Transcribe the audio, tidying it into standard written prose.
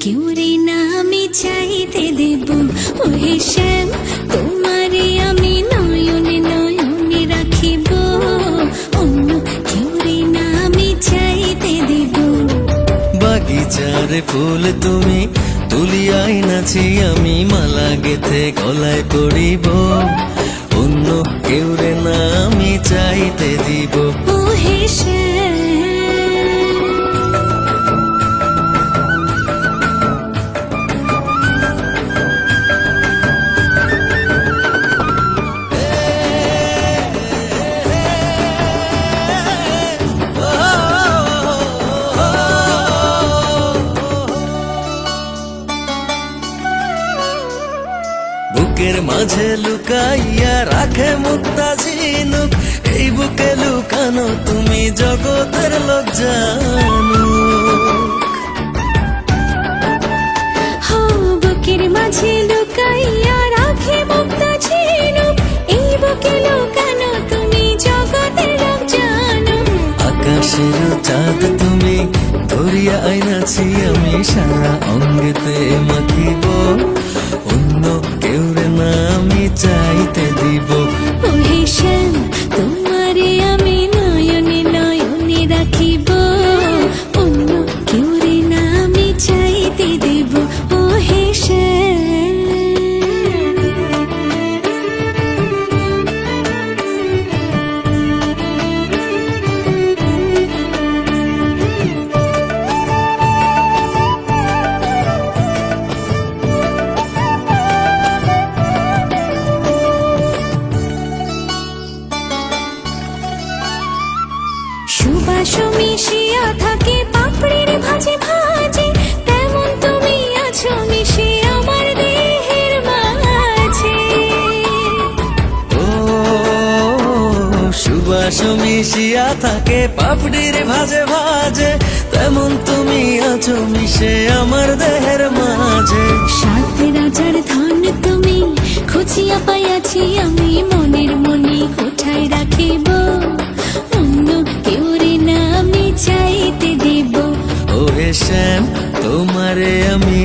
কেউ রে না আমি চাইতে দেব। ওহে শ্যাম তোমারে আমি নয়নে নয়নে রাখিব, অন্য কেউ রে না আমি চাইতে দেব। বাগিচার ফুল তুমি তুলিয়াই নাছি আমি মালা গেথে গলায় পড়িব, অন্য কেউ রে না আমি চাইতে দিব। ওহে শ্যাম বুকের মাঝে লুকাইয়া রাখে মুক্তা ঝিনুক, এই বুকে লুকানো তুমি জগতের লোক জানো। বুকের মাঝে লুকাইয়া রাখে মুক্তা ঝিনুক, এই বুকে লুকানো তুমি জগতের লোক জানো। আকাশের চাঁদ তুমি ধরিয়া আইনাছি আমি সারা অঙ্গেতে মাখিব, অন্য কেউ রে না আমি চাইতে দিব। ওহে শ্যাম তোমারে আমি নয়নে নয়নে রাখিব, অন্য কেউ রে না আমি চাইতে দেব। ওহে শ্যাম সুবাস মিশিয়া থাকে পাপড়ির ভাজে ভাজে, তেমন তুমি আছো মিশে আমার দেহের মাঝে। ও সুবাস মিশিয়া থাকে পাপড়ির ভাজে ভাজে, তেমন তুমি আছো মিশে আমার দেহের মাঝে। সাত রাজার ধন তুমি খুঁজিয়া পাইয়াছি আমি মনের মনে কোঠায় রাখিব, অন্য কেউ রে না আমি চাইতে দেব। ওহে শ্যাম তোমারে আমি